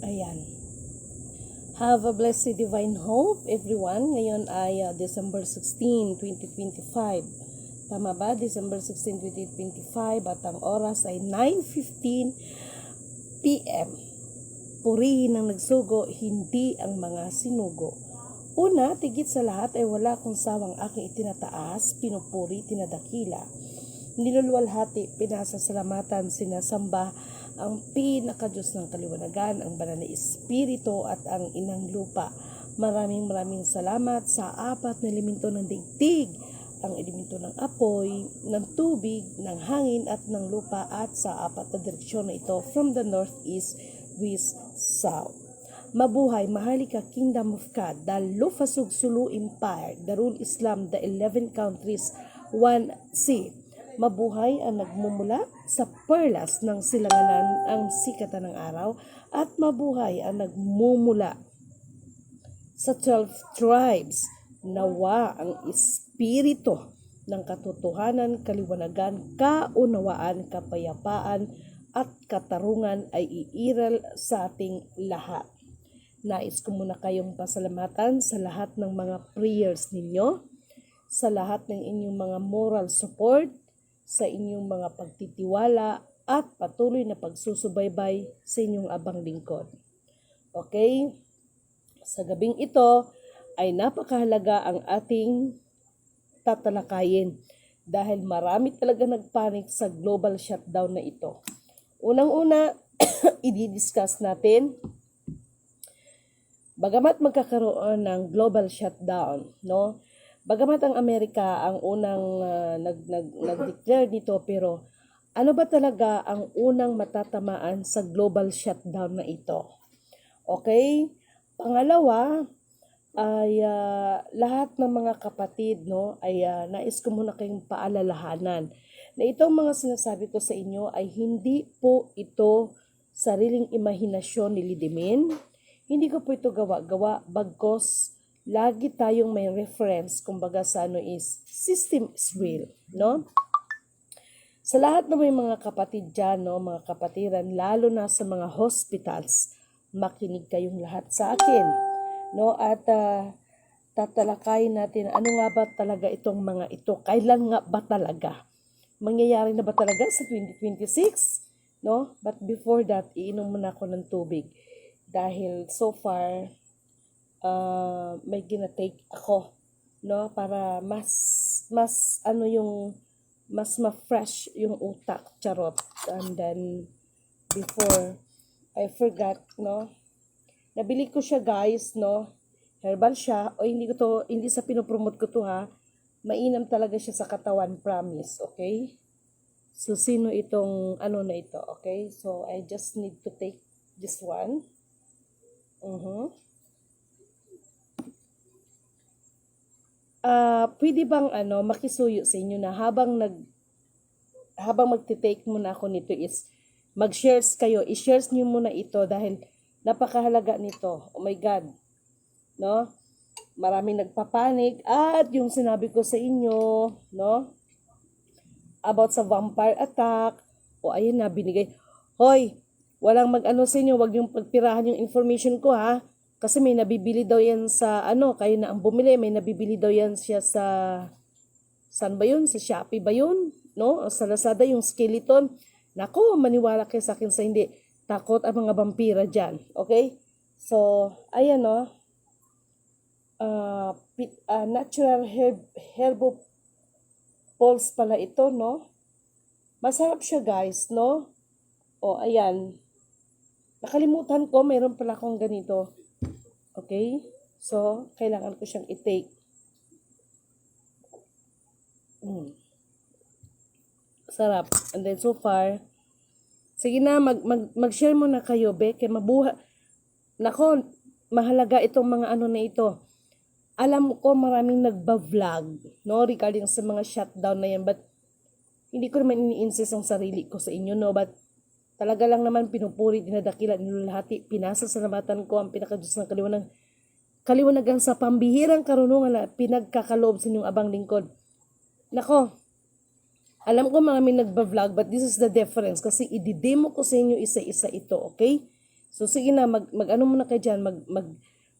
Ayan. Have a blessed divine hope, everyone. Ngayon ay December 16, 2025. Tama ba? December 16, 2025 at ang oras ay 9:15 p.m. Purihin ang nagsugo, hindi ang mga sinugo. Una, tigit sa lahat ay wala kung sawang aking itinataas, pinupuri, tinadakila. Niluluwalhati, pinasasalamatan, sinasamba ang pinakadiyos ng kaliwanagan, ang banal na espiritu at ang inang lupa. Maraming salamat sa apat na elemento ng daigdig, ang elemento ng apoy, ng tubig, ng hangin at ng lupa, at sa apat na direksyon na ito from the north, east, west, south. Mabuhay, Maharlika Kingdom of God, the Lufasug Sulu Empire, Darul Islam, the 11 countries, 1C. Mabuhay ang nagmumula sa perlas ng silanganan, ang sikatan ng araw, at mabuhay ang nagmumula sa 12 tribes. Nawa ang espiritu ng katotohanan, kaliwanagan, kaunawaan, kapayapaan, at katarungan ay iiral sa ating lahat. Nais ko muna kayong pasalamatan sa lahat ng mga prayers ninyo, sa lahat ng inyong mga moral support, sa inyong mga pagtitiwala at patuloy na pagsusubaybay sa inyong abang lingkod. Okay? Sa gabing ito ay napakahalaga ang ating tatalakayin dahil marami talaga nagpanik sa global shutdown na ito. Unang-una, i-discuss natin bagamat magkakaroon ng global shutdown, no? Bagamat ang Amerika ang unang nag-declare nito, pero ano ba talaga ang unang matatamaan sa global shutdown na ito? Okay? Pangalawa ay lahat ng mga kapatid, no, ay nais ko muna kayong paalalahanan na itong mga sinasabi ko sa inyo ay hindi po ito sariling imahinasyon ni Lidimin. Hindi ko po ito gawa-gawa, bagkos lagi tayong may reference, kumbaga sa ano is, system is real, no? Sa lahat na may mga kapatid dyan, no, mga kapatiran, lalo na sa mga hospitals, makinig kayong lahat sa akin, no? At tatalakayin natin, ano nga ba talaga itong mga ito? Kailan nga ba talaga? Mangyayari na ba talaga sa 2026? No? But before that, iinom muna ako ng tubig. Dahil so far, may ginatake ako, no, para mas ma-fresh yung utak, charot. And then before I forgot, no, nabili ko siya, guys, no, herbal siya, o hindi sa pinopromote ko to, ha, mainam talaga siya sa katawan, promise. Okay, so sino itong ano na ito? Okay, so I just need to take this one. Pwede bang makisuyo sa inyo na habang magte-take muna ako nito is mag-shares kayo, i-shares niyo muna ito dahil napakahalaga nito. Oh my God. No? Maraming nagpapanik at yung sinabi ko sa inyo, no? About sa vampire attack. O ayun na, binigay. Hoy, walang mag-ano sa inyo, wag yung pagpirahan yung information ko, ha? Kasi may nabibili daw yan sa kayo na ang bumili, may nabibili daw yan siya sa, saan ba yun? Sa Shopee ba yun? No? O sa Lazada yung skeleton. Nako, maniwala kayo sa akin sa hindi. Takot ang mga vampira dyan. Okay? So, ayan, no? Natural herbo pulse pala ito, no? Masarap siya, guys, no? O, ayan. Nakalimutan ko, mayroon pala akong ganito. Okay? So, kailangan ko siyang i-take. Sarap. And then, so far, sige na, mag-share muna kayo, be, kaya mabuha. Nako, mahalaga itong mga ano na ito. Alam ko, maraming nagba-vlog, no, regarding sa mga shutdown na yan, but hindi ko naman ini-insist ang sarili ko sa inyo, no, but talaga lang naman pinupuri, dinadakila, nilulahati, pinasasalamatan ko ang pinakadiyos ng kaliwanagan sa pambihirang karunungan na pinagkakaloob sa inyong abang lingkod. Nako, alam ko maraming nagba-vlog, but this is the difference kasi i-demo ko sa inyo isa-isa ito, okay? So sige na, mag-ano muna kayo dyan,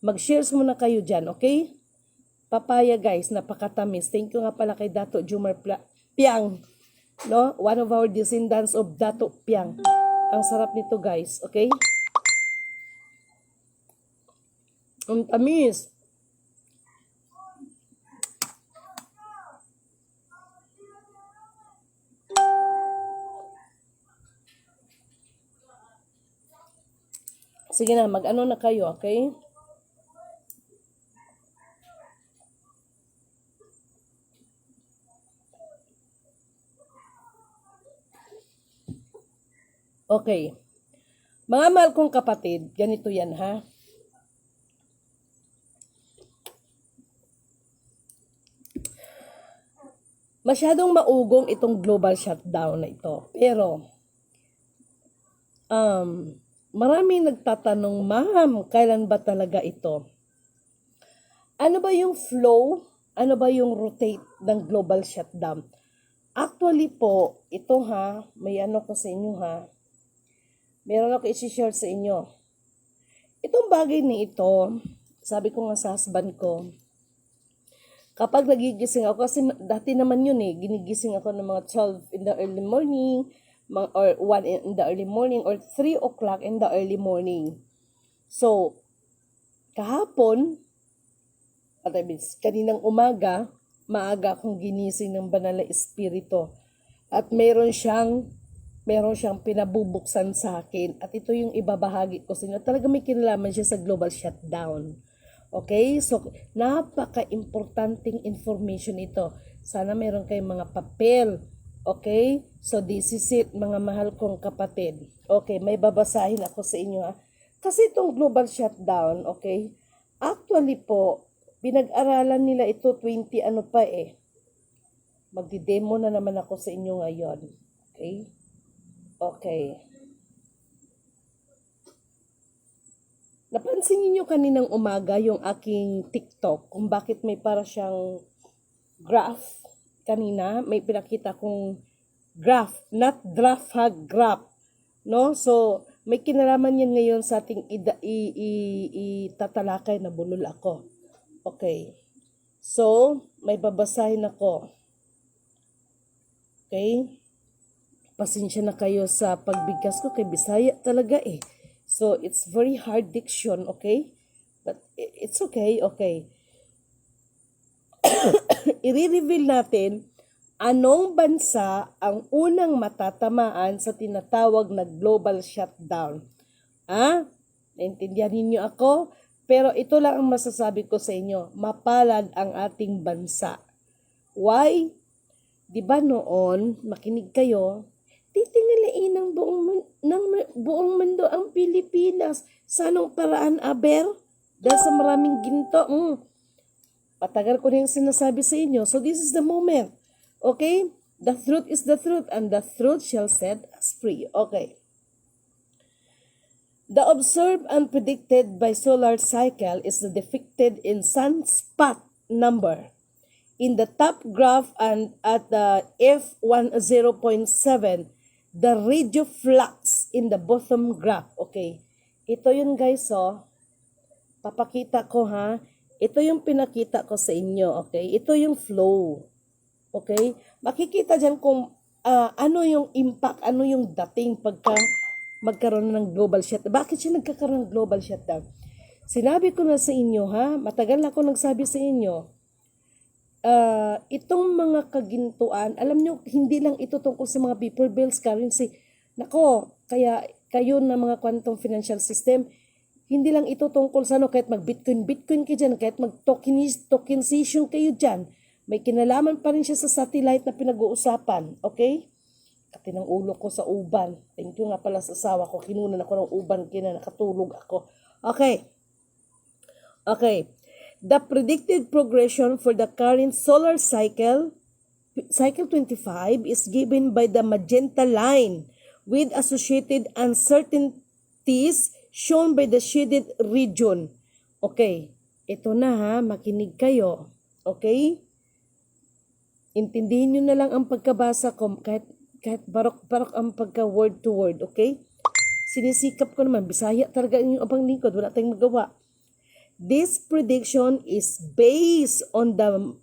mag-shares muna kayo dyan, okay? Papaya guys, napakatamis. Thank you nga pala kay Dato Jumar Piang, no? One of our descendants of Dato Piang. Ang sarap nito guys, okay? Ang tamis. Sige na, mag-ano na kayo, okay? Okay. Mga mahal kong kapatid, ganito yan ha. Masyadong maugong itong global shutdown na ito. Pero, maraming nagtatanong, ma'am, kailan ba talaga ito? Ano ba yung flow? Ano ba yung rotate ng global shutdown? Actually po, ito ha, may ano ko sa inyo ha. Meron ako i-share sa inyo. Itong bagay na ito, sabi ko nga sa husband ko, kapag nagigising ako, kasi dati naman yun ginigising ako ng mga 12 in the early morning, or 1 in the early morning, or 3 o'clock in the early morning. So, kahapon, at I mean, kaninang umaga, maaga akong ginising ng banal na espiritu. At meron siyang pinabubuksan sa akin. At ito yung ibabahagi ko sa inyo. Talaga may kinalaman siya sa global shutdown. Okay? So, napaka-importanting information ito. Sana meron kayong mga papel. Okay? So, this is it, mga mahal kong kapatid. Okay, may babasahin ako sa inyo ha. Kasi itong global shutdown, okay? Actually po, pinag-aralan nila ito 20 ano pa Magdi-demo na naman ako sa inyo ngayon. Okay? Okay. Napansin niyo kaninang umaga yung aking TikTok kung bakit may para siyang graph. Kanina may pinakita kong graph, not draft ha, graph. No? So, may kinalaman yan ngayon sa ating itatalakay na bulol ako. Okay. So, may babasahin ako. Okay? Pasensya na kayo sa pagbigkas ko kay Bisaya talaga So, it's very hard diction, okay? But it's okay, okay. I-reveal natin anong bansa ang unang matatamaan sa tinatawag na global shutdown. Naintindihan ninyo ako? Pero ito lang ang masasabi ko sa inyo, mapalad ang ating bansa. Why? Di ba noon, makinig kayo, titingalain ng buong mundo ang Pilipinas. Sa anong paraan, aber? Dahil sa maraming ginto. Patagal ko na yung sinasabi sa inyo. So this is the moment. Okay? The truth is the truth, and the truth shall set us free. Okay. The observed and predicted by solar cycle is depicted in sunspot number. In the top graph and at the F10.7, the radioflux in the bottom graph. Okay. Ito yun guys, papakita ko ha. Ito yung pinakita ko sa inyo, okay? Ito yung flow. Okay? Makikita dyan kung ano yung impact, ano yung dating pagka magkaroon ng global shutdown. Bakit siya nagkakaroon ng global shutdown? Sinabi ko na sa inyo ha, matagal na ako nagsabi sa inyo, itong mga kagintuan, alam nyo, hindi lang ito tungkol sa mga paper bills, currency. Nako, kaya kayo na mga quantum financial system, hindi lang ito tungkol sa kahit mag-Bitcoin kayo dyan, kahit mag-tokenization kayo dyan, may kinalaman pa rin siya sa satellite na pinag-uusapan. Okay? Kati ng ulo ko sa uban. Thank you nga pala sa asawa ko. Kinunan ako ng uban, nakatulog ako. Okay. Okay. The predicted progression for the current solar cycle 25, is given by the magenta line with associated uncertainties shown by the shaded region. Okay. Ito na ha. Makinig kayo. Okay? Intindihin nyo na lang ang pagkabasa ko kahit barok-barok ang pagka word to word, okay? Sinisikap ko naman, Bisaya talaga yung abang lingkod, wala tayong magawa. This prediction is based on the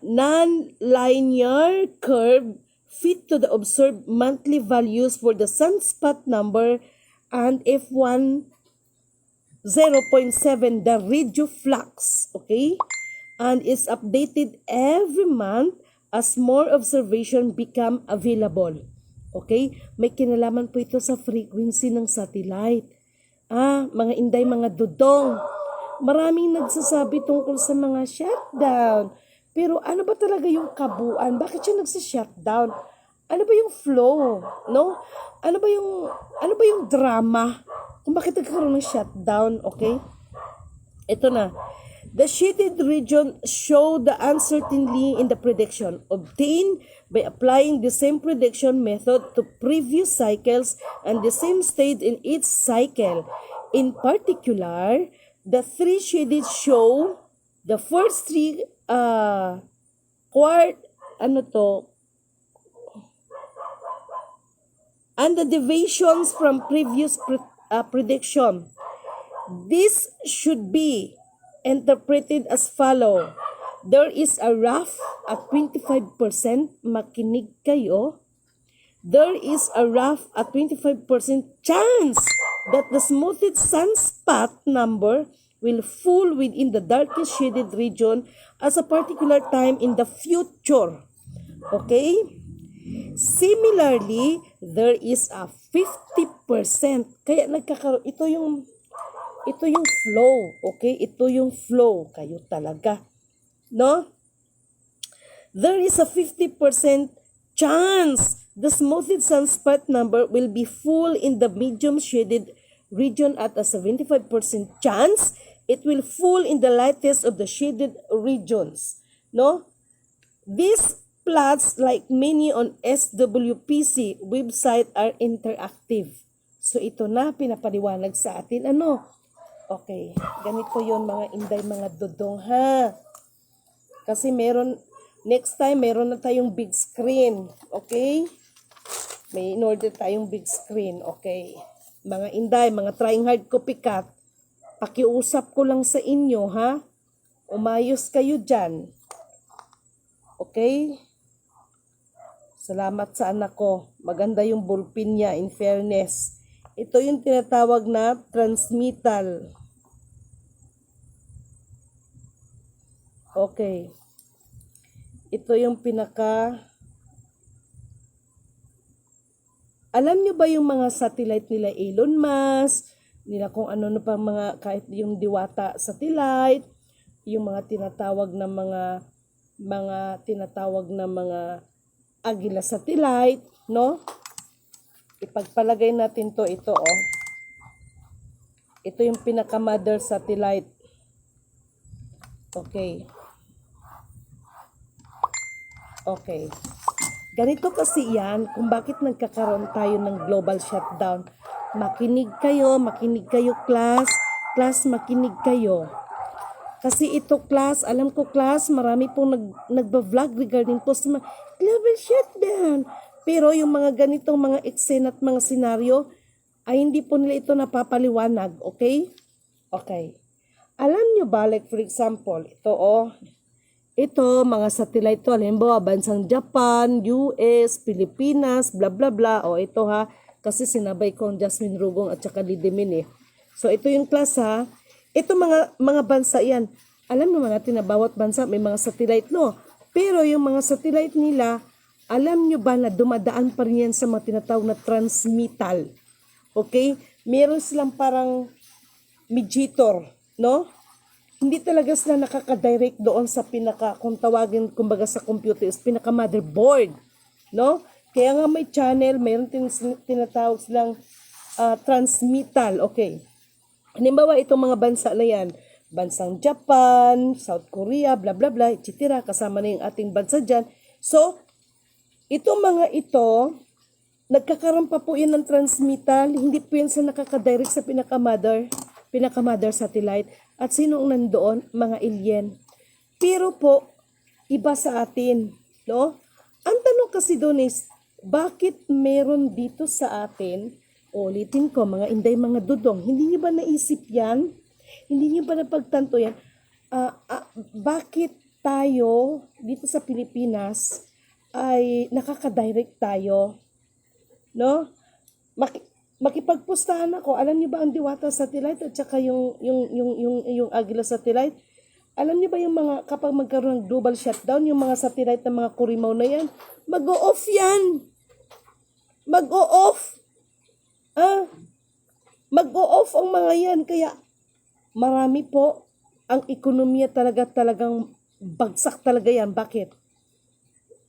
non-linear curve fit to the observed monthly values for the sunspot number and F1 0.7, the radioflux, okay? And is updated every month as more observation become available. Okay? May kinalaman po ito sa frequency ng satellite. Mga inday, mga dudong. Maraming nagsasabi tungkol sa mga shutdown. Pero ano ba talaga yung kabuuan? Bakit siya nagsa-shutdown? Ano ba yung flow? No? Ano ba yung drama? Kung bakit nagkaroon ng shutdown, okay? Ito na. The shaded region show the uncertainty in the prediction obtained by applying the same prediction method to previous cycles and the same state in each cycle. In particular, the three shaded show the first three and the deviations from previous prediction. This should be interpreted as follow. There is a rough at 25%, makinig kayo. There is a rough at 25% chance that the smoothed sunspot number will fall within the darkest shaded region as a particular time in the future. Okay? Similarly, there is a 50%. Kaya nagkakaroon, ito yung flow, okay? Ito yung flow, kayo talaga. No? There is a 50% chance the smoothed sunspot number will be full in the medium shaded region at a 75% chance it will fall in the lightest of the shaded regions. No? These plots, like many on SWPC website, are interactive. So ito na pinapaliwanag sa atin. Okay, ganito yon mga inday, mga dodong ha. Kasi next time meron na tayong big screen. Okay? May in-order tayong big screen. Okay. Mga inday, mga trying hard copycat, pakiusap ko lang sa inyo ha. Umayos kayo dyan. Okay? Salamat sa anak ko. Maganda yung ballpen niya, in fairness. Ito yung tinatawag na transmittal. Okay. Ito yung Alam nyo ba yung mga satellite nila Elon Musk, nila kung ano pa mga, kahit yung Diwata satellite, yung mga tinatawag na mga Agila satellite, no? Ipagpalagay natin ito. Ito yung pinaka-mother satellite. Okay. Okay. Ganito kasi yan kung bakit nagkakaroon tayo ng global shutdown. Makinig kayo class. Class, makinig kayo. Kasi ito class, alam ko class, marami pong nagba-vlog regarding po sa global shutdown. Pero yung mga ganitong mga eksena at mga senaryo, ay hindi po nila ito napapaliwanag, okay? Okay. Alam nyo ba, like for example, ito, mga satellite to, halimbawa, bansang Japan, US, Pilipinas, bla bla bla, ito ha, kasi sinabay ko ang Jasmine Rugong at saka Lidemin So, ito yung class ha. Ito mga bansa yan. Alam naman natin na bawat bansa may mga satellite, no? Pero yung mga satellite nila, alam nyo ba na dumadaan pa rin yan sa mga tinatawag na transmittal? Okay? Meron silang parang mediator, no? Hindi talaga sila nakaka-direct doon sa kung tawagin, kumbaga sa computer, is pinaka-motherboard, no? Kaya nga may channel, mayroon tinatawag silang transmittal, okay? Halimbawa, itong mga bansa na yan, bansang Japan, South Korea, bla bla bla, etc. Kasama na yung ating bansa dyan. So, itong mga ito, nagkakaroon pa po yan ng transmittal, hindi po yan sa nakaka-direct sa pinaka-mother satellite. At sino ang nandoon? Mga alien. Pero po, iba sa atin, no? Ang tanong kasi doon is, bakit meron dito sa atin Ulitin ko, mga inday, mga dudong, hindi niyo ba naisip yan? Hindi niyo ba napagtanto yan? Bakit tayo dito sa Pilipinas ay nakaka-direct tayo? No? Makipagpustahan ako. Alam niyo ba ang Diwata Satellite at saka yung Agila Satellite? Alam niyo ba yung mga, kapag magkaroon ng global shutdown, yung mga satellite ng mga Kurimaw na yan, mag-o-off yan. Mag-o-off. Mag-o-off ang mga yan. Kaya marami po ang ekonomiya talagang bagsak talaga yan. Bakit?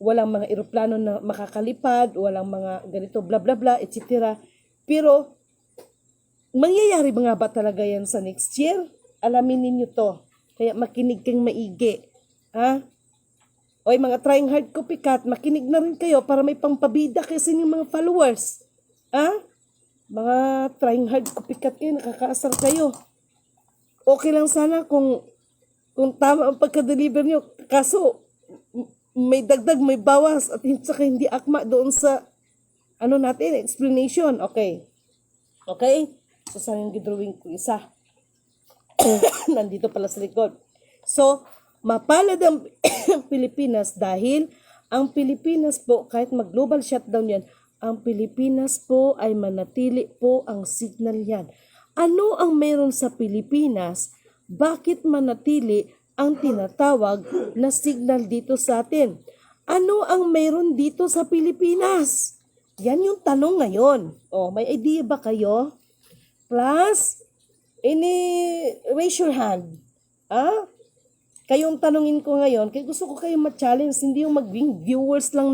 Walang mga eroplano na makakalipad, walang mga ganito, bla bla bla, etc. Pero, mangyayari ba nga ba talaga yan sa next year? Alamin ninyo to. Kaya makinig kang maigi. Oy, mga trying hard copycat, makinig na rin kayo para may pampabida kayo sa inyong mga followers. Mga trying hard copycat kayo, nakakaasar kayo. Okay lang sana kung tama ang pagka-deliver nyo. Kaso, may dagdag, may bawas, at saka hindi akma doon sa natin, explanation. Okay. So, saan yung gidrawing ko isa? Nandito pala sa likod. So, mapalad ang Pilipinas dahil ang Pilipinas po, kahit mag-global shutdown yan, ang Pilipinas po ay manatili po ang signal yan. Ano ang meron sa Pilipinas? Bakit manatili ang tinatawag na signal dito sa atin? Ano ang meron dito sa Pilipinas? Yan yung tanong ngayon. May idea ba kayo? Plus, raise your hand. Kayong tanungin ko ngayon, kaya gusto ko kayong ma-challenge, hindi yung maging viewers lang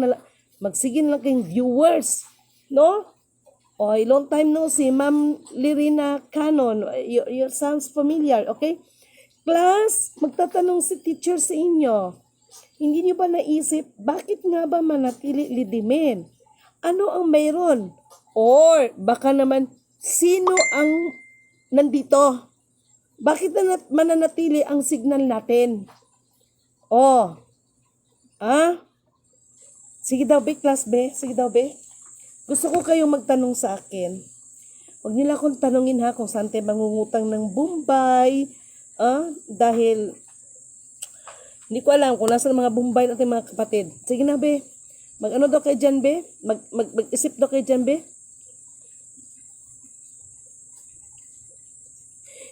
magsigin lang kayong viewers. No? Long time no see, Ma'am Lirina Canon. Your sounds familiar, okay? Class, magtatanong si teacher sa inyo. Hindi niyo ba naisip, bakit nga ba manatili lidimin? Ano ang mayroon? Or baka naman, sino ang nandito? Bakit mananatili ang signal natin? Sige daw, be, class B. Sige daw, be. Gusto ko kayong magtanong sa akin. Huwag nila akong tanungin kung saan tayo mangungutang ng Bombay. Dahil hindi ko alam kung nasa mga Bombay natin mga kapatid. Sige na, be. Mag-ano daw kayo dyan, be? Mag-isip daw kayo dyan, be?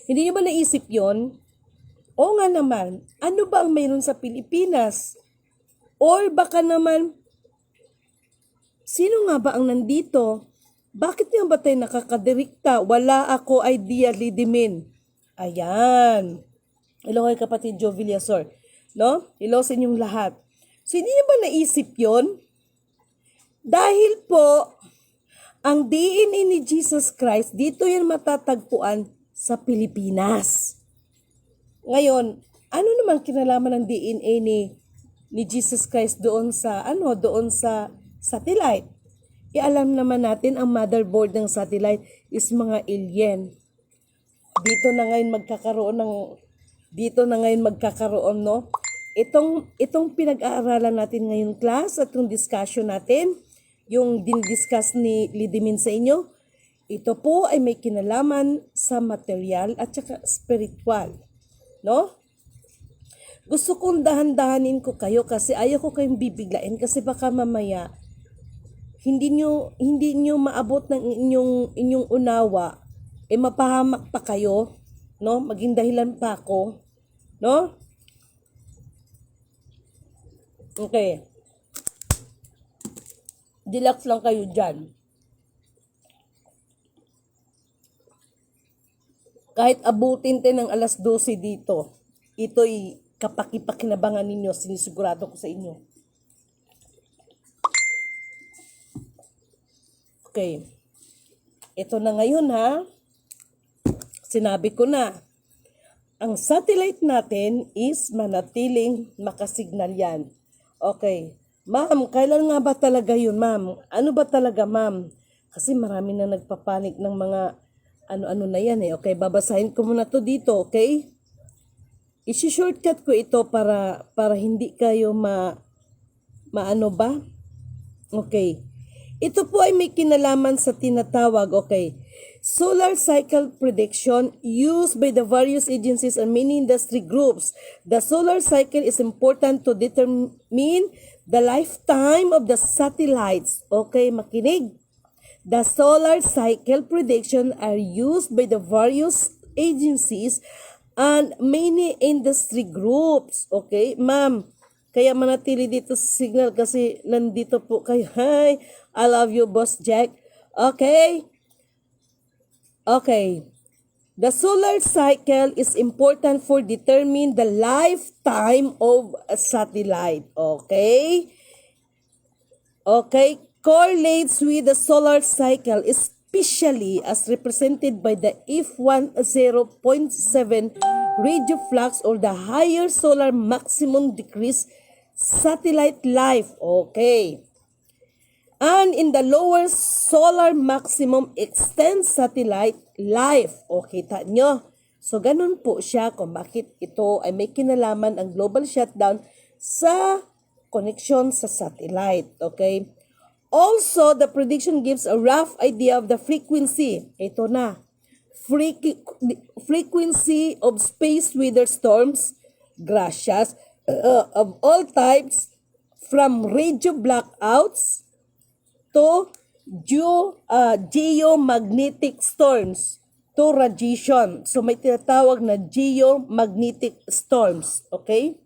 Hindi nyo ba naisip yon? O nga naman, ano ba ang mayroon sa Pilipinas? Or baka naman, sino nga ba ang nandito? Bakit nga ba tayo nakakadirikta? Wala ako idea, lidimin. Ayan. Hello kay kapatid Joe Villasor. No? Hello sa inyong lahat. So, hindi nyo ba naisip yon? Dahil po, ang DNA ni Jesus Christ, dito yan matatagpuan sa Pilipinas. Ngayon, ano naman kinalaman ng DNA ni Jesus Christ doon sa satellite? Alam naman natin ang motherboard ng satellite is mga alien. Dito na ngayon magkakaroon no. Itong pinag-aaralan natin ngayon class at yung discussion natin, yung din-discuss ni Lidimin sa inyo, ito po ay may kinalaman sa material at saka spiritual. No? Gusto kong dahan-dahanin ko kayo kasi ayaw ko kayong bibiglain kasi baka mamaya hindi nyo maabot ng inyong unawa, mapahamak pa kayo, no? Maging dahilan pa ako, no? Okay. Relax lang kayo dyan. Kahit abutin tayo ng alas 12 dito, ito'y kapaki-pakinabangan ninyo, sinisigurado ko sa inyo. Okay. Ito na ngayon Sinabi ko na, ang satellite natin is manatiling makasignal yan. Okay. Ma'am, kailan nga ba talaga yun, ma'am? Ano ba talaga, ma'am? Kasi marami na nagpapanik ng mga ano na yan Okay, babasahin ko muna to dito, okay? I-shortcut ko ito para hindi kayo maano ba? Okay. Ito po ay may kinalaman sa tinatawag, solar cycle prediction used by the various agencies and many industry groups. The solar cycle is important to determine the lifetime of the satellites. Okay, makinig. The solar cycle prediction are used by the various agencies and many industry groups. Okay, ma'am. Kaya manatili dito sa signal kasi nandito po kayo. Hi, I love you, Boss Jack. Okay. The solar cycle is important for determining the lifetime of a satellite. Okay, correlates with the solar cycle, especially as represented by the F10.7 radio flux or the higher solar maximum decrease satellite life. Okay. And in the lower solar maximum extend satellite life. O, kita nyo? So, ganun po siya kung bakit ito ay may kinalaman ang global shutdown sa connection sa satellite. Okay? Also, the prediction gives a rough idea of the frequency. Ito na. Frequency of space weather storms, gracias, of all types, from radio blackouts to geomagnetic storms to radiation. So may tinatawag na geomagnetic storms. Okay?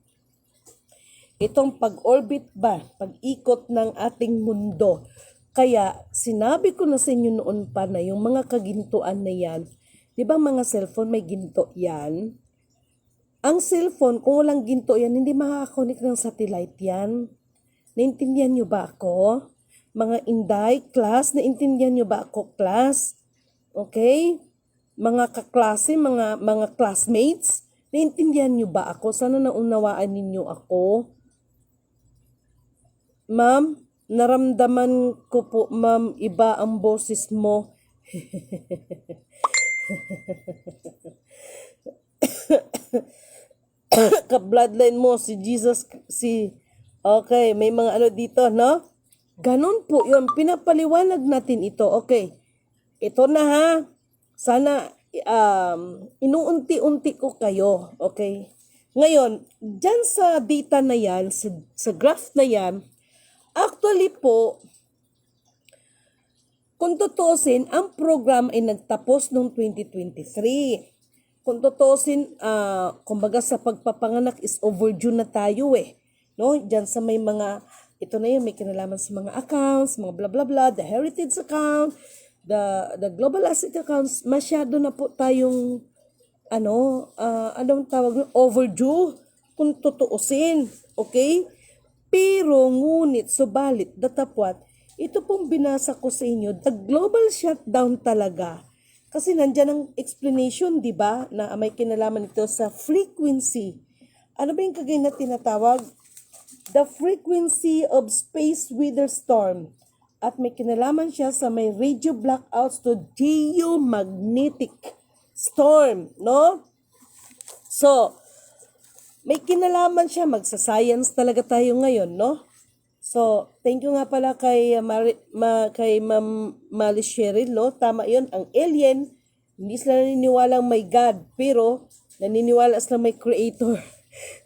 Itong pag-orbit ba, pag-ikot ng ating mundo. Kaya sinabi ko na sa inyo noon pa na yung mga kagintuan na yan, di ba mga cellphone may ginto yan? Ang cellphone, kung walang ginto yan, hindi makakakonek ng satellite yan. Naintindihan nyo ba ako? Mga Inday, class, naintindihan nyo ba ako, class? Okay? Mga kaklase, mga classmates, naintindihan nyo ba ako? Sana naunawaan ninyo ako. Ma'am, naramdaman ko po, ma'am, iba ang boses mo. Ka-bloodline mo, si Jesus, okay, may mga ano dito, no? Ganon po yun. Pinapaliwanag natin ito. Okay. Ito na ha. Sana inuunti-unti ko kayo. Okay. Ngayon, dyan sa data na yan, sa graph na yan, actually po, kung tutusin, ang program ay nagtapos noong 2023. Kung tutusin, kumbaga sa pagpapanganak is overdue na tayo eh. No? Diyan sa may mga, ito na yun, may kinalaman sa mga accounts, mga blah blah blah, the heritage account, the global asset accounts, masyado na po tayong, anong tawag, overdue, kung tutuusin. Okay? Pero ngunit, subalit, datapwat, ito pong binasa ko sa inyo, the global shutdown talaga. Kasi nandyan ang explanation, di ba, na may kinalaman ito sa frequency. Ano ba yung kagaya na tinatawag? The frequency of space weather storm. At may kinalaman siya sa may radio blackouts to geomagnetic storm, no? So, may kinalaman siya, magsa-science talaga tayo ngayon, no? So, thank you nga pala kay Ma'am Mali Cheryl, no? Tama yun, ang alien, hindi sila naniniwalang may God, pero naniniwala sila may creator.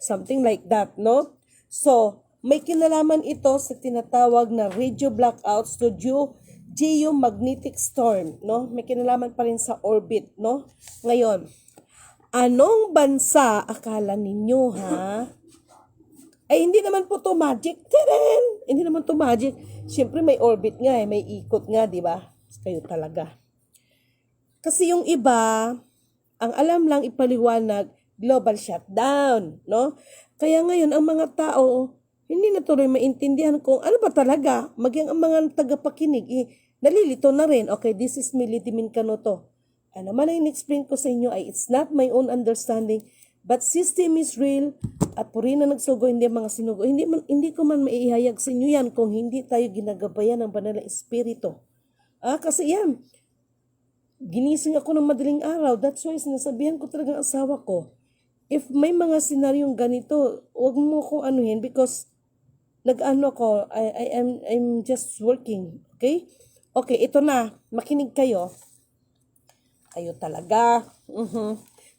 Something like that, no? So, may kinalaman ito sa tinatawag na radio blackouts to geomagnetic storm, no? May kinalaman pa rin sa orbit, no? Ngayon, anong bansa akala ninyo, ha? Ay, hindi naman po to magic. Tadaan! Hindi naman to magic. Siyempre, may orbit nga, may ikot nga, di ba? Kayo talaga. Kasi yung iba, ang alam lang ipaliwanag, global shutdown, no? Kaya ngayon, ang mga tao, hindi na tuloy maintindihan kung ano ba talaga, maging ang mga tagapakinig, nalilito na rin. Okay, this is Militimin Kanoto. Ano man ang in-explain ko sa inyo ay it's not my own understanding, but system is real, at puri na nagsugo, hindi mga sinugo. Hindi ko man maihayag sa inyo yan kung hindi tayo ginagabayan ng banal na espiritu. Kasi yan, ginising ako ng madaling araw. That's why sinasabihan ko talaga ang asawa ko, if may mga senaryong ganito, huwag mo kong anuhin because nag-ano ko, I'm just working, okay? Okay, ito na, makinig kayo. Kayo talaga.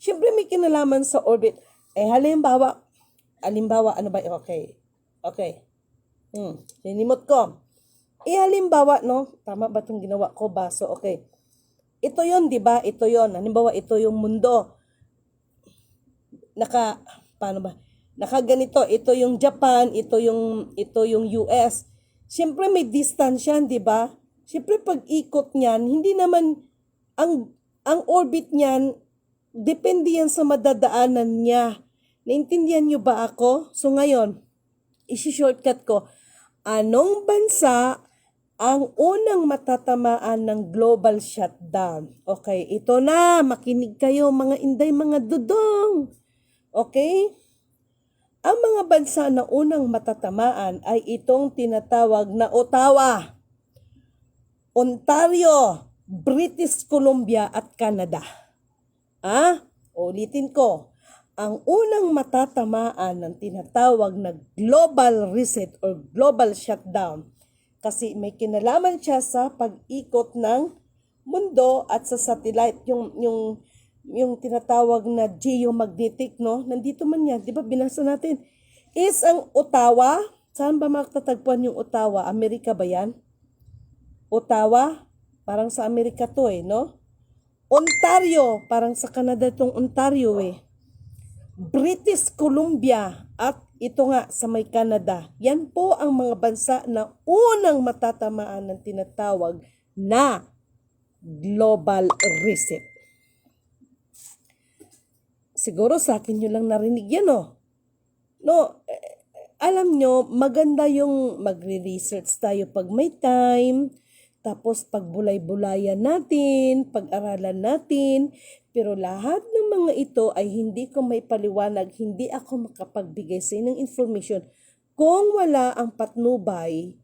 Siyempre may kinalaman sa orbit. Halimbawa, ano ba, okay. Okay. Sinimot ko. Halimbawa, no? Tama ba itong ginawa ko? Baso, okay. Ito yon, di ba? Ito yon. Halimbawa, ito yung mundo. Paano ba? Nakaganito. Ito yung Japan, ito yung US. Siyempre may distance yan, di ba? Siyempre pag ikot niyan, hindi naman ang orbit niyan, depende yan sa madadaanan niya. Naintindihan niyo ba ako? So ngayon, isi-shortcut ko. Anong bansa ang unang matatamaan ng global shutdown? Okay, ito na. Makinig kayo mga inday, mga dudong. Okay? Ang mga bansa na unang matatamaan ay itong tinatawag na Ottawa, Ontario, British Columbia at Canada. Ulitin ko. Ang unang matatamaan ng tinatawag na global reset or global shutdown kasi may kinalaman siya sa pag-ikot ng mundo at sa satellite, yung tinatawag na geomagnetic, no? Nandito man yan, di ba binasa natin? Is ang Ottawa, saan ba matatagpuan yung Ottawa? Amerika ba yan? Ottawa, parang sa Amerika to no? Ontario, parang sa Canada tong Ontario British Columbia at ito nga sa may Canada. Yan po ang mga bansa na unang matatamaan ng tinatawag na global reset. Siguro sa akin nyo lang narinig yan, no? Alam nyo, maganda yung magre-research tayo pag may time, tapos pagbulay-bulayan natin, pag-aralan natin, pero lahat ng mga ito ay hindi ko may paliwanag, hindi ako makapagbigay sa inyo ng information kung wala ang patnubay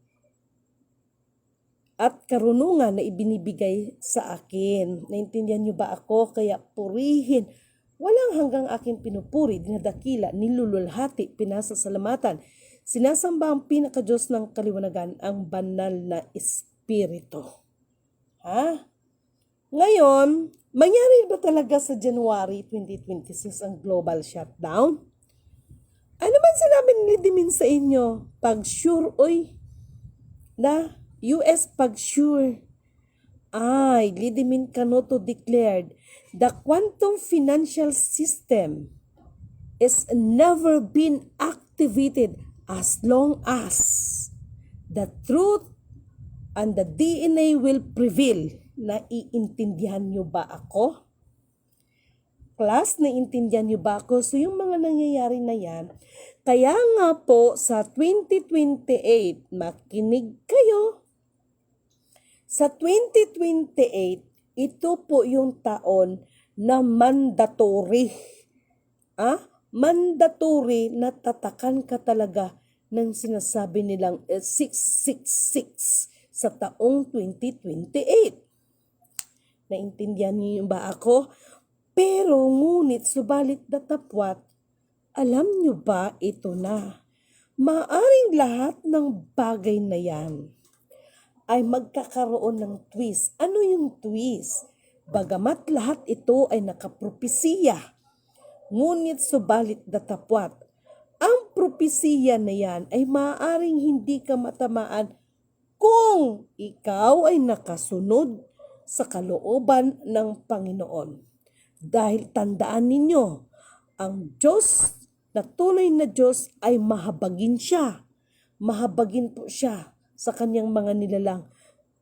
at karunungan na ibinibigay sa akin. Naintindihan nyo ba ako? Kaya purihin. Walang hanggang aking pinupuri, dinadakila, nilululhati, pinasasalamatan. Sinasamba ang pinaka-Diyos ng kaliwanagan, ang banal na Espiritu. Ngayon, mangyari ba talaga sa January 2026 ang global shutdown? Ano man sinabi ni Dimin sa inyo? Pag sure, na US pag sure. Lidimin Canoto declared, the quantum financial system is never been activated as long as the truth and the DNA will prevail. Naiintindihan nyo ba ako? Class, naiintindihan nyo ba ako? So yung mga nangyayari na yan, kaya nga po sa 2028, makinig kayo. Sa 2028, ito po yung taon na mandatory. Mandatory na tatakan ka talaga ng sinasabi nilang 666 sa taong 2028. Naintindihan niyo ba ako? Pero ngunit subalit datapwat, alam niyo ba ito na? Maaring lahat ng bagay na yan ay magkakaroon ng twist. Ano yung twist? Bagamat lahat ito ay nakapropesiya, ngunit subalit datapwat, ang propesiya na yan ay maaaring hindi ka matamaan kung ikaw ay nakasunod sa kalooban ng Panginoon. Dahil tandaan ninyo, ang Diyos na tunay na Diyos ay mahabagin siya. Mahabagin po siya sa kanyang mga nilalang.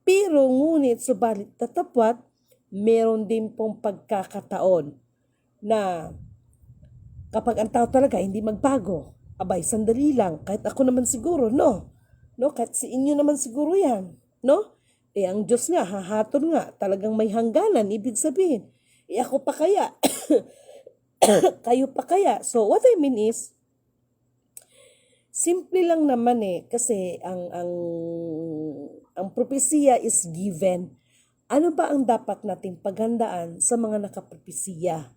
Pero ngunit subalit tatapwat, meron din pong pagkakataon na kapag ang tao talaga hindi magbago, abay, sandali lang, kahit ako naman siguro, no? Kahit si inyo naman siguro yan, no? Ang Diyos nga, hahaton nga, talagang may hangganan, ibig sabihin. Ako pa kaya? Kayo pa kaya? So, what I mean is, simple lang naman kasi ang propesiya is given. Ano ba ang dapat nating paghandaan sa mga nakapropesiya?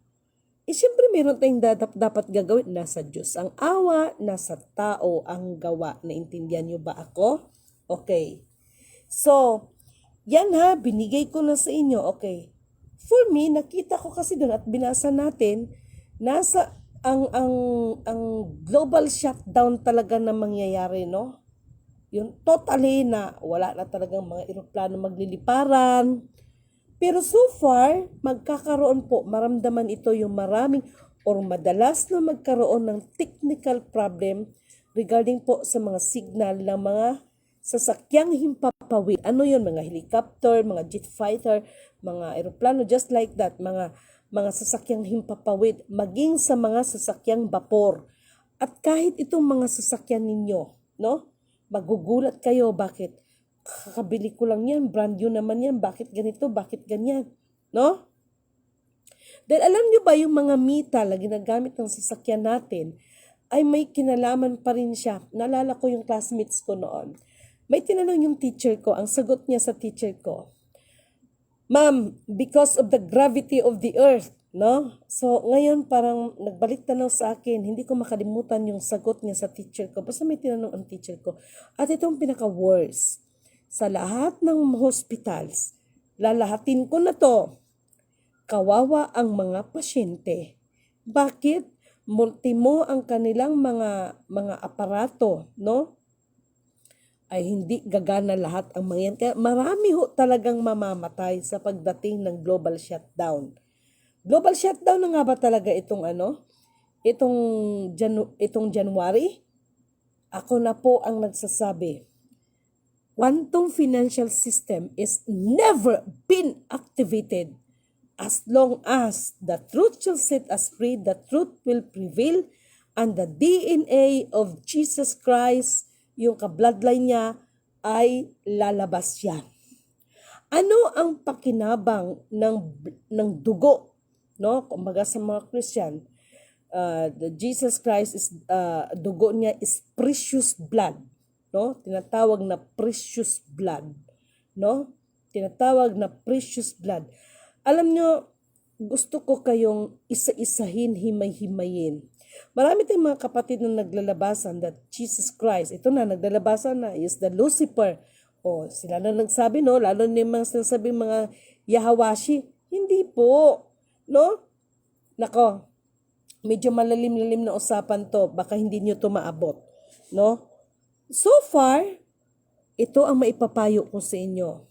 siyempre meron tayong dapat gagawin. Nasa Diyos ang awa, nasa tao ang gawa. Naintindihan niyo ba ako? Okay. So, yan ha, binigay ko na sa inyo. Okay. For me, nakita ko kasi doon at binasa natin, nasa ang global shutdown talaga na mangyayari, no? Yung totally na wala na talagang mga eroplano magliliparan. Pero so far, magkakaroon po, maramdaman ito yung maraming or madalas na magkaroon ng technical problem regarding po sa mga signal ng mga sasakyang himpapawid. Ano yun? Mga helicopter, mga jet fighter, mga eroplano, just like that. Mga sasakyang himpapawid, maging sa mga sasakyang vapor. At kahit itong mga sasakyan ninyo, no? Magugulat kayo, bakit? Kakabili ko lang yan, brand new naman yan, bakit ganito, bakit ganyan, no? Dahil alam nyo ba yung mga metal na ginagamit ng sasakyan natin, ay may kinalaman pa rin siya. Naalala ko yung classmates ko noon. May tinanong yung teacher ko, ang sagot niya sa teacher ko, Ma'am, because of the gravity of the earth, no? So, ngayon parang nagbalik tanaw sa akin, hindi ko makalimutan yung sagot niya sa teacher ko. Basta may tinanong ang teacher ko. At itong pinaka-worst, sa lahat ng hospitals, lalahatin ko na to, kawawa ang mga pasyente. Bakit? Multimo ang kanilang mga aparato, no? Ay hindi gagana lahat ang mga yan. Kaya marami ho talagang mamamatay sa pagdating ng global shutdown. Global shutdown na nga ba talaga itong itong January? Ako na po ang nagsasabi. Quantum financial system is never been activated. As long as the truth shall set us free, the truth will prevail, and the DNA of Jesus Christ, yung ka-bloodline niya, ay lalabas yan. Ano ang pakinabang ng dugo? No? Kumbaga sa mga Christian, the Jesus Christ is dugo niya is precious blood, no? Tinatawag na precious blood, no? Tinatawag na precious blood. Alam nyo, gusto ko kayong isa-isahin, himay-himayin. Marami tayong mga kapatid na naglalabasan that Jesus Christ, ito na, naglalabasan na, is the Lucifer. O, sila na nagsabi, no? Lalo na yung mga sinasabi mga Yahawashi. Hindi po, no? Nako, medyo malalim-lalim na usapan to. Baka hindi nyo to maabot, no? So far, ito ang maipapayo ko sa inyo.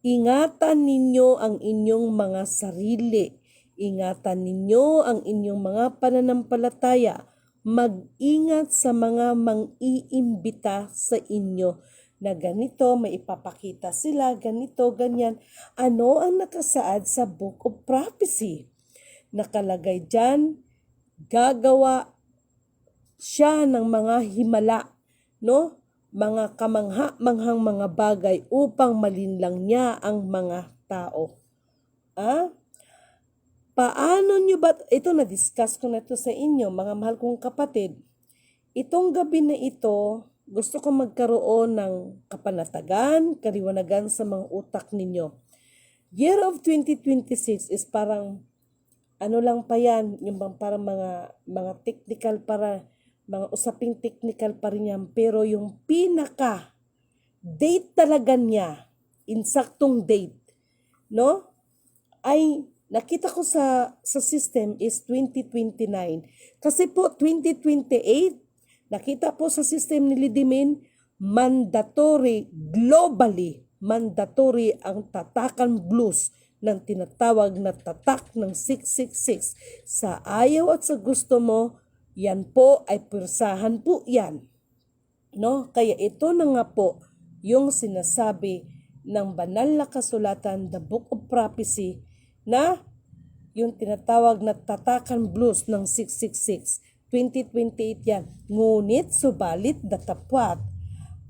Ingatan ninyo ang inyong mga sarili. Ingatan ninyo ang inyong mga pananampalataya. Mag-ingat sa mga mang-iimbita sa inyo na ganito, may ipapakita sila, ganito, ganyan. Ano ang nakasaad sa Book of Prophecy? Nakalagay dyan, gagawa siya ng mga himala, no? Mga kamangha-manghang mga bagay upang malinlang niya ang mga tao. Paano nyo ba, ito na-discuss ko na ito sa inyo, mga mahal kong kapatid. Itong gabi na ito, gusto ko magkaroon ng kapanatagan, kaliwanagan sa mga utak ninyo. Year of 2026 is parang, ano lang pa yan, yung parang mga technical mga usaping technical pa rin yan, pero yung pinaka date talaga niya, insaktong date, no? Ay nakita ko sa system is 2029. Kasi po 2028, nakita po sa system ni Lidimin, globally mandatory ang Tatakan Blues ng tinatawag na tatak ng 666. Sa ayaw at sa gusto mo, yan po ay pwersahan po yan. No? Kaya ito na nga po yung sinasabi ng banal na kasulatan, the Book of Prophecy, na yung tinatawag na Tatakan Blues ng 666. 2028 yan. Ngunit, subalit, datapwat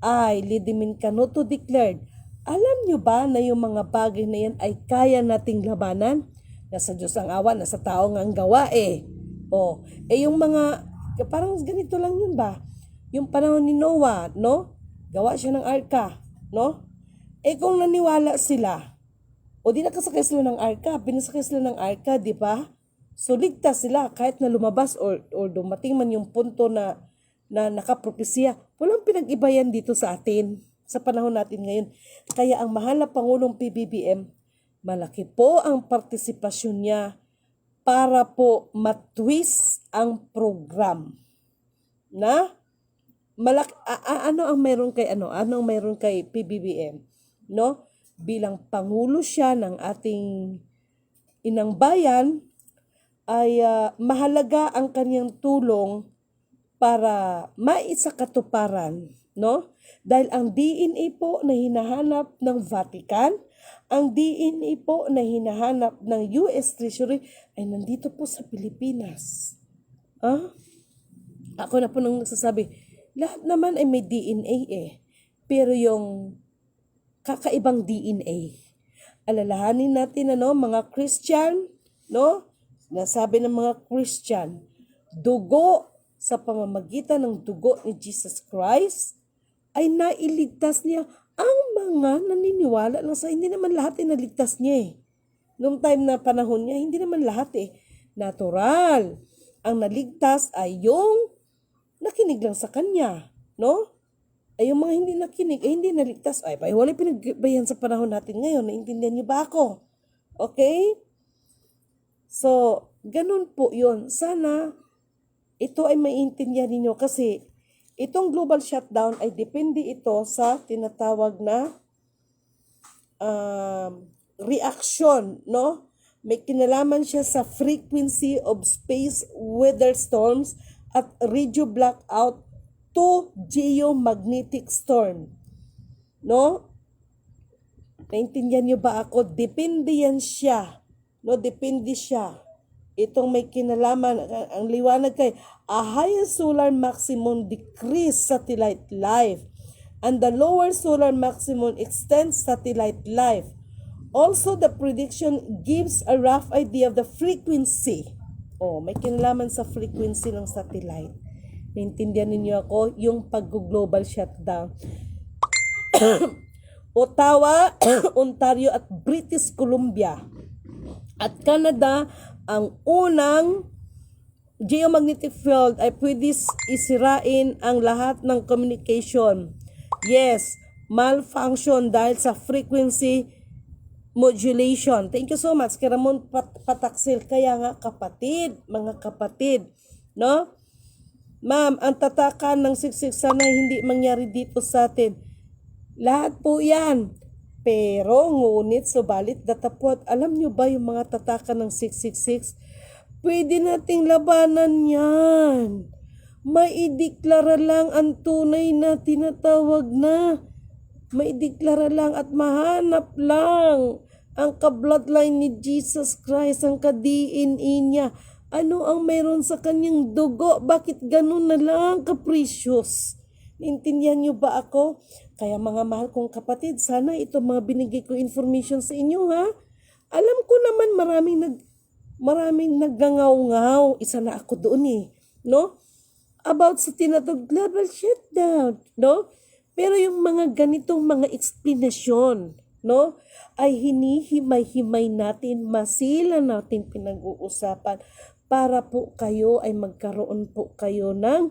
ay Lidimin Canuto declared, alam nyo ba na yung mga bagay na yan ay kaya nating labanan? Nasa Diyos ang awa, nasa tao nga ang gawa eh. O, yung mga, parang ganito lang yun ba? Yung panahon ni Noah, no? Gawa siya ng arka, no? Kung naniwala sila, o di nakasakay sila ng arka, pinasakay sila ng arka, di ba? So ligtas sila kahit na lumabas or dumating man yung punto na nakapropesya. Walang pinag-iba yan dito sa atin sa panahon natin ngayon. Kaya ang mahal na Pangulong PBBM, malaki po ang partisipasyon niya para po matwist ang program na ano ang meron kay PBBM, no? Bilang pangulo siya ng ating inang bayan, ay mahalaga ang kanyang tulong para maisakatuparan, no? Dahil ang DNA po na hinahanap ng Vatican, ang DNA po na hinahanap ng US Treasury ay nandito po sa Pilipinas. Ako na po nang nagsasabi, lahat naman ay may DNA eh. Pero yung kakaibang DNA, alalahanin natin mga Christian, no? Nasabi ng mga Christian, dugo sa pamamagitan ng dugo ni Jesus Christ ay nailigtas niya ang mga naniniwala lang sa hindi naman lahat ay naligtas niya eh. Noong time na panahon niya, hindi naman lahat eh. Natural. Ang naligtas ay yung nakinig lang sa kanya, no? Ay yung mga hindi nakinig, ay hindi naligtas. Ay, wala pinagbayan sa panahon natin ngayon. Naintindihan niyo ba ako? Okay? So, ganun po yun. Sana ito ay maintindihan ninyo kasi itong global shutdown ay depende ito sa tinatawag na reaction, no? May kinalaman siya sa frequency of space weather storms at radio blackout to geomagnetic storm. No? Naintindihan niyo ba ako? Depende yan siya. No, depende siya. Itong may kinalaman, ang liwanag kay a higher solar maximum decrease satellite life and the lower solar maximum extends satellite life. Also, the prediction gives a rough idea of the frequency. May kinalaman sa frequency ng satellite. Naintindihan ninyo ako? Yung pag-global shutdown. Ottawa, Ontario at British Columbia at Canada ang unang geomagnetic field ay pwede isirain ang lahat ng communication. Yes, malfunction dahil sa frequency modulation. Thank you so much, Ramon Pataksil. Kaya nga mga kapatid, no? Ma'am, ang tatakan ng siksik sana hindi mangyari dito sa atin. Lahat po yan. Pero, ngunit, subalit, datapot, alam nyo ba yung mga tatakan ng 666? Pwede nating labanan yan. Maideklara lang ang tunay na tinatawag na. Maideklara lang at mahanap lang ang ka-bloodline ni Jesus Christ, ang ka-DNA niya. Ano ang meron sa kanyang dugo? Bakit ganun na lang ka-precious? Naintindihan niyo ba ako? Kaya mga mahal kong kapatid, sana ito mga binigay ko information sa inyo ha. Alam ko naman maraming naggangaw-ngaw. Isa na ako doon eh. No? About sa tinatawag global shutdown. No? Pero yung mga ganitong mga explanation, no, ay hinihimay-himay natin, masila natin pinag-uusapan para po kayo ay magkaroon po kayo ng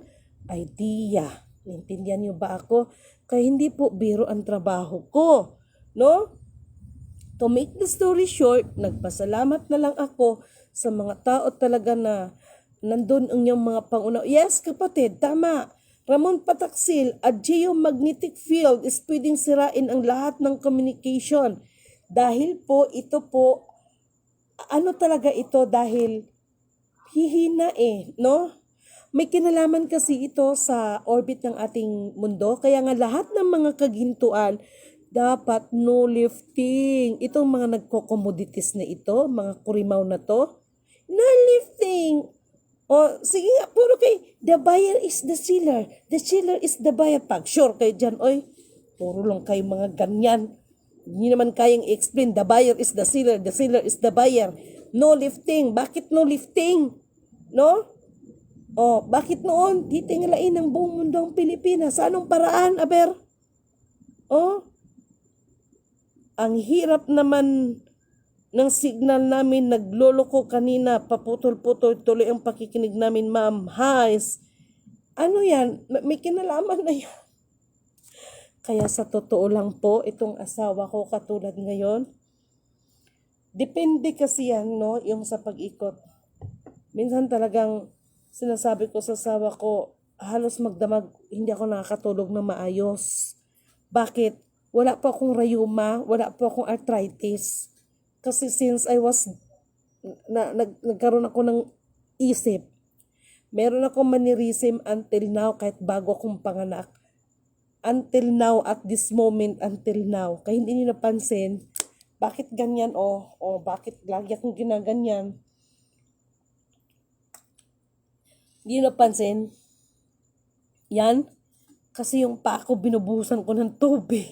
idea. Naintindihan niyo ba ako? Kaya hindi po biro ang trabaho ko, no? To make the story short, nagpasalamat na lang ako sa mga tao talaga na nandun ang inyong mga pangunaw. Yes, kapatid, tama. Ramon Pataksil, a geomagnetic field is pwedeng sirain ang lahat ng communication. Dahil po, ito po, talaga ito dahil hihina no? May kinalaman kasi ito sa orbit ng ating mundo. Kaya nga lahat ng mga kagintuan, dapat no lifting. Itong mga nagko-commodities na ito, mga kurimaw na to, no lifting. Sige nga, puro kay, the buyer is the seller. The seller is the buyer. Pag sure kayo dyan, puro lang kayo mga ganyan. Hindi naman kayang explain, the buyer is the seller is the buyer. No lifting. Bakit no lifting? No? Bakit noon? Titingalain ng buong mundo ang Pilipinas. Sa anong paraan, aber? Ang hirap naman ng signal namin, nagloloko kanina, paputol-putol, tuloy ang pakikinig namin, ma'am. Highs. Ano yan? May kinalaman na yan. Kaya sa totoo lang po, itong asawa ko katulad ngayon, depende kasi yan, no, yung sa pag-ikot. Minsan talagang sinasabi ko sa asawa ko, halos magdamag, hindi ako nakakatulog na maayos. Bakit? Wala po akong rayuma, wala po akong arthritis. Kasi since I was, nagkaroon ako ng isip, meron akong mannerism until now, kahit bago akong panganak. Until now, at this moment, until now. Kaya hindi niyo napansin, bakit ganyan bakit lagi akong ginaganyan. Hindi niyo napansin, yan, kasi yung pa ako binubuhusan ko ng tubig.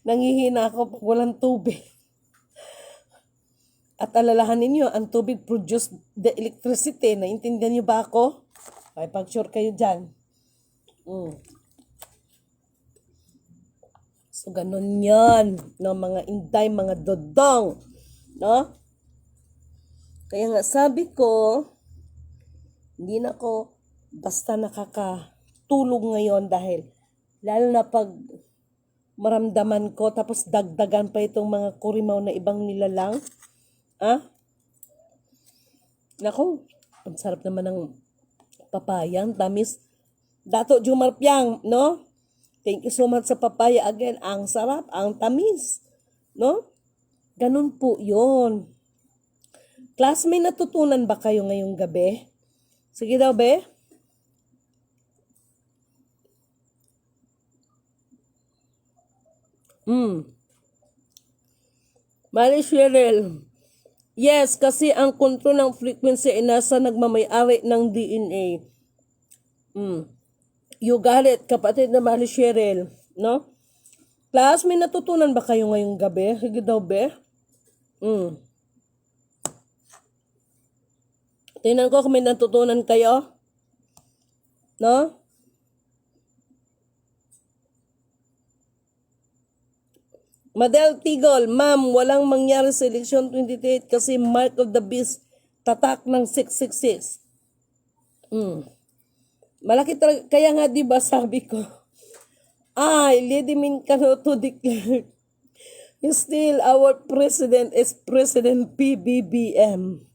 Nangihina ako pag walang tubig. At alalahanin niyo, ang tubig produce the electricity. Naintindihan niyo ba ako? Ay, pag-sure kayo dyan. So, ganun yan, no, mga inday, mga dodong, no? Kaya nga sabi ko, hindi na ko basta nakakatulog ngayon dahil, lalo na pag maramdaman ko, tapos dagdagan pa itong mga kurimaw na ibang nilalang, Nako, ang sarap naman ng papayang, tamis. Dato Jumarpiang, no? Thank you so much sa papaya again. Ang sarap, ang tamis. No? Ganun po yun. Class, may natutunan ba kayo ngayong gabi? Sige daw, be. Mali, Cheryl. Yes, kasi ang control ng frequency ay nasa nagmamayari ng DNA. You got it, kapatid na Mali Cheryl. No? Class, may natutunan ba kayo ngayong gabi? Sige daw, be. Tingnan ko kung may natutunan kayo. No? Madel Tigol, ma'am, walang mangyari sa eleksyon 28 kasi Mark of the Beast, tatak ng 666. Malaki talaga, kaya nga diba sabi ko, Lady Mincano to declare, still our president is President PBBM.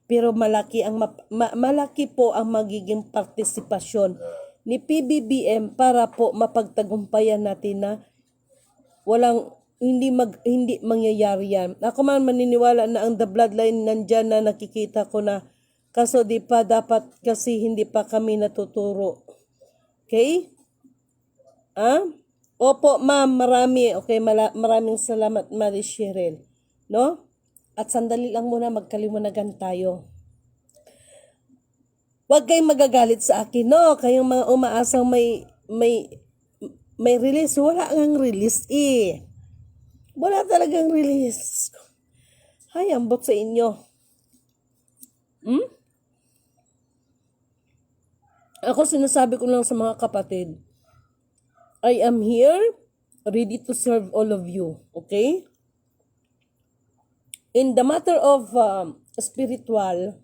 Pero malaki malaki po ang magiging partisipasyon ni PBBM para po mapagtagumpayan natin na hindi mangyayari yan. Ako man maniniwala na ang the bloodline nandyan na nakikita ko na, kaso di pa dapat kasi hindi pa kami natuturo. Okay? Opo, ma'am, marami. Okay, maraming salamat, Mary Cheryl. No? At sandali lang muna, magkaliwanagan tayo. Huwag kayong magagalit sa akin, no? Kayong mga umaasang may release. Wala ngang release Wala talagang release. Hay, ambot sa inyo. Ako sinasabi ko lang sa mga kapatid, I am here, ready to serve all of you. Okay? In the matter of spiritual,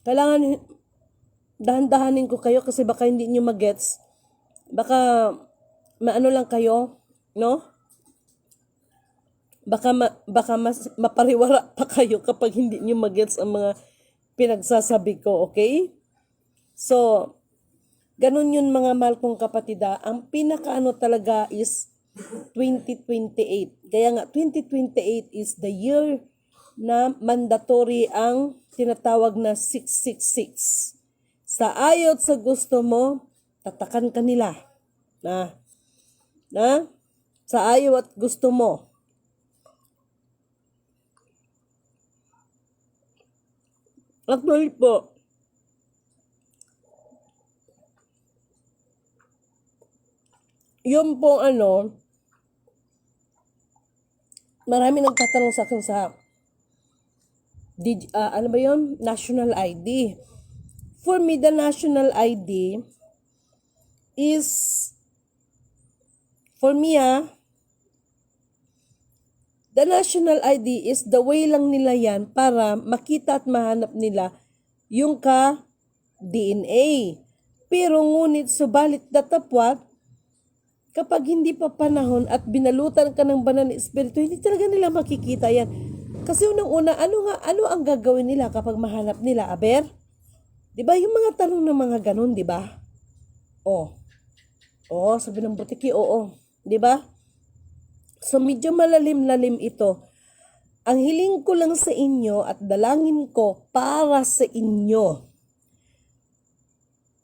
kailangan dahan-dahanin ko kayo kasi baka hindi nyo magets. Baka maano lang kayo, no? Baka mas mapariwara pa kayo kapag hindi nyo magets ang mga pinagsasabi ko, okay? So, ganun yun mga mahal kong kapatida. Ang pinakaano talaga is 2028. Kaya nga, 2028 is the year na mandatory ang tinatawag na 666. Sa ayot sa gusto mo, tatakan ka nila. Sa ayaw at gusto mo. Actually po, yung pong marami nagtatanong sa akin sa ano ba yun? National ID. For me, the national ID is, for me The national ID is the way lang nila yan para makita at mahanap nila yung ka-DNA. Pero ngunit subalit datapwat, kapag hindi pa panahon at binalutan ka ng banal na espiritu, hindi talaga nila makikita yan. Kasi unang-una, ano ang gagawin nila kapag mahanap nila, aber? Diba yung mga tanong ng mga ganun, diba? Sabi ng butiki, oo. Diba? So medyo malalim-lalim ito. Ang hiling ko lang sa inyo at dalangin ko para sa inyo.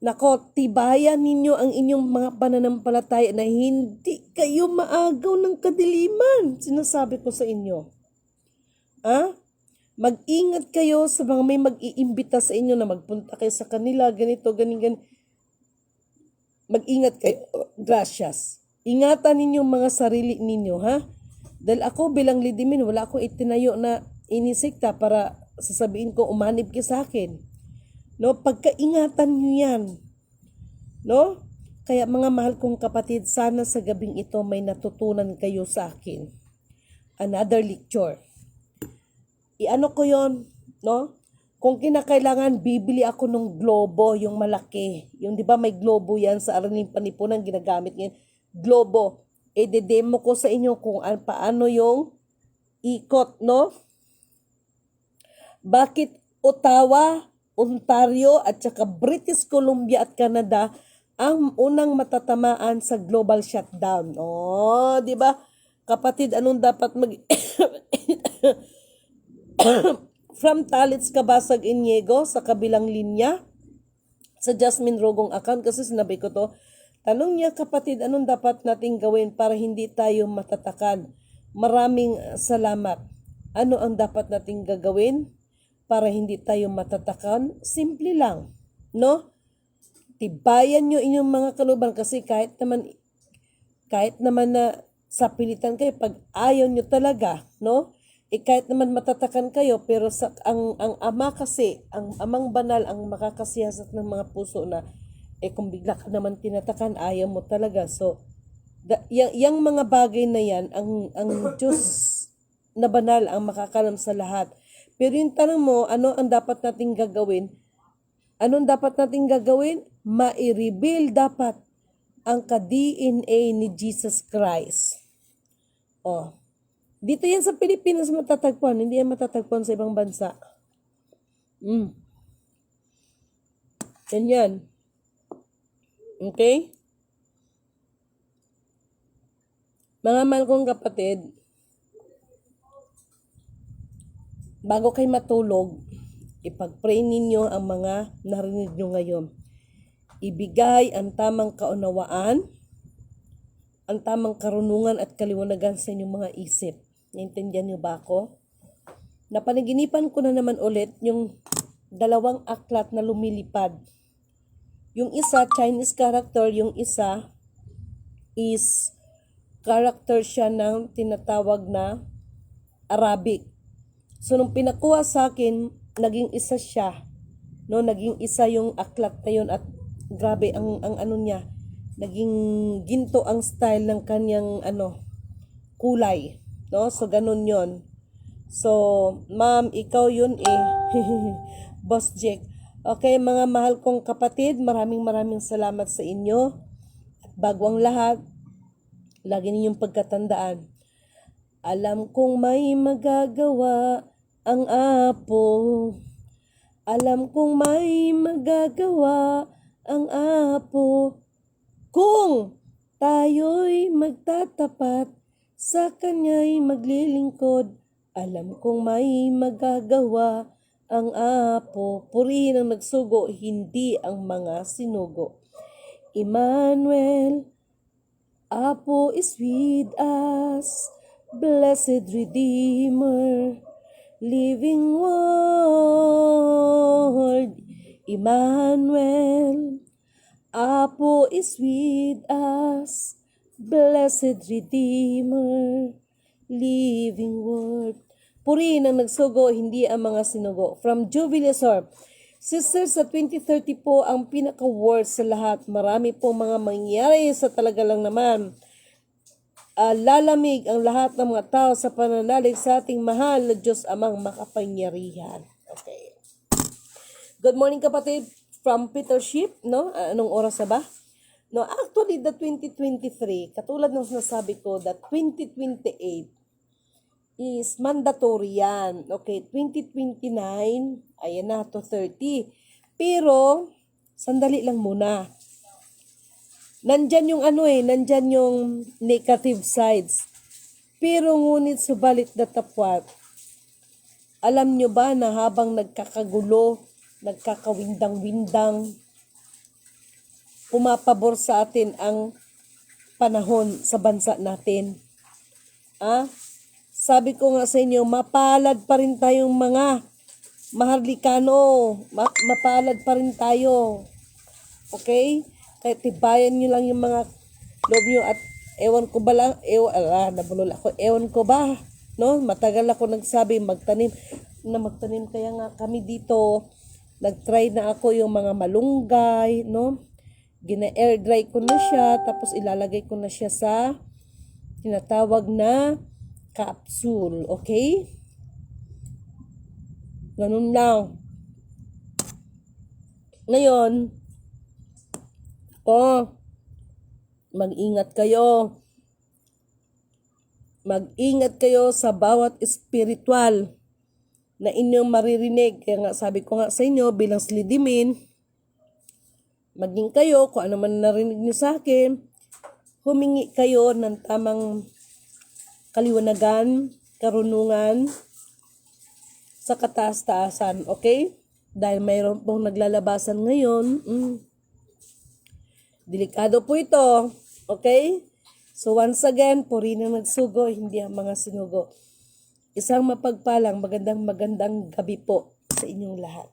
Nako, tibayan ninyo ang inyong mga pananampalataya na hindi kayo maagaw ng kadiliman. Sinasabi ko sa inyo. Mag-ingat kayo sa mga may mag-iimbita sa inyo na magpunta kayo sa kanila, ganito, ganyan. Mag-ingat kayo. Gracias. Ingatan ninyo mga sarili ninyo, ha? Dahil ako bilang lidimin, wala akong itinayo na inisikta para sasabihin ko umanib ka sa akin. No, pagkaingatan nyo yan. No? Kaya mga mahal kong kapatid, sana sa gabing ito may natutunan kayo sa akin. Another lecture. Iano ko yon, no? Kung kinakailangan, bibili ako ng globo, yung malaki. Yung di ba may globo yan sa Araling Panipunan, ginagamit ngayon. Globo. De-demo ko sa inyo kung paano yung ikot, no? Bakit Ottawa, Ontario at saka British Columbia at Canada ang unang matatamaan sa global shutdown? Di ba? Kapatid, anong dapat from Talitz Kabasag Iniego sa kabilang linya sa Jasmine Rogong account, kasi sinabi ko to. Tanong niya, kapatid, anong dapat nating gawin para hindi tayo matatakan? Maraming salamat. Ano ang dapat nating gagawin para hindi tayo matatakan? Simple lang, no? Tibayan nyo inyong mga kanuban, kasi kahit naman na sa pilitan kayo, pag ayaw nyo talaga, no? Kahit naman matatakan kayo, pero ang ama kasi, ang amang banal, ang makakasiyasat ng mga puso na, kung bigla ka naman tinatakan, ayaw mo talaga. So, yung mga bagay na yan, ang Diyos na banal ang makakalam sa lahat. Pero yung tanong mo, ano ang dapat nating gagawin? Anong dapat nating gagawin? Ma-reveal dapat ang ka-DNA ni Jesus Christ. Dito yan sa Pilipinas matatagpuan, hindi yan matatagpuan sa ibang bansa. Yan. Okay? Mga mahal kong kapatid, bago kayo matulog, ipag-pray ninyo ang mga narinig nyo ngayon. Ibigay ang tamang kaunawaan, ang tamang karunungan at kaliwanagan sa inyong mga isip. Naintindihan niyo ba ako? Napanaginipan ko na naman ulit yung dalawang aklat na lumilipad. Yung isa, Chinese character, yung isa is character siya ng tinatawag na Arabic. So, nung pinakuha sa akin, naging isa siya. No, naging isa yung aklat na yun at grabe ang ano niya. Naging ginto ang style ng kanyang kulay. No? So, ganun yon. So, ma'am, ikaw yun Boss Jake. Okay, mga mahal kong kapatid, maraming salamat sa inyo. At bago ang lahat, lagi ninyong pagkatandaan. Alam kong may magagawa ang Apo. Alam kong may magagawa ang Apo. Kung tayo'y magtatapat, sa Kanya'y maglilingkod, alam kong may magagawa ang Apo. Purihin ang nagsugo, hindi ang mga sinugo. Emmanuel, Apo is with us, blessed Redeemer, living Word. Emmanuel, Apo is with us, blessed Redeemer, living Word. Purihin ang nagsugo, hindi ang mga sinugo. From Jubilees Orb. Sisters, sa 2030 po ang pinaka-worst sa lahat. Marami po mga mangyayari sa talaga lang naman. lalamig ang lahat ng mga tao sa pananalig sa ating mahal na Diyos Amang makapangyarihan. Okay. Good morning kapatid from Peter Ship, no? Anong oras na ba? No, actually the 2023, katulad ng sinasabi ko, the 2028 is mandatory yan. Okay, 2029, ayan na to 30. Pero sandali lang muna. Nandyan yung nandyan yung negative sides. Pero ngunit subalit datapwat, alam nyo ba na habang nagkakagulo, nagkakawindang-windang, pumapabor sa atin ang panahon sa bansa natin. Sabi ko nga sa inyo, mapalad pa rin tayong mga Maharlikano, mapalad pa rin tayo. Okay? Kaya tibayan nyo lang yung mga loob nyo at ewan ko ba lang, nabulol ako, ewan ko ba, no? Matagal ako nagsabi, magtanim, kaya nga kami dito, nagtry na ako yung mga malunggay, no? Gina-air dry ko na siya, tapos ilalagay ko na siya sa tinatawag na capsule, okay? Ganun lang. Ngayon, mag-ingat kayo. Mag-ingat kayo sa bawat spiritual na inyong maririnig. Kaya nga sabi ko nga sa inyo bilang slidimin, maging kayo kung ano man narinig niyo sa akin, humingi kayo ng tamang kaliwanagan, karunungan sa kataas-taasan, okay? Dahil mayroon pong naglalabasan ngayon, delikado po ito. Okay? So once again, puri na nagsugo, hindi ang mga sinugo. Isang mapagpalang magandang gabi po sa inyong lahat.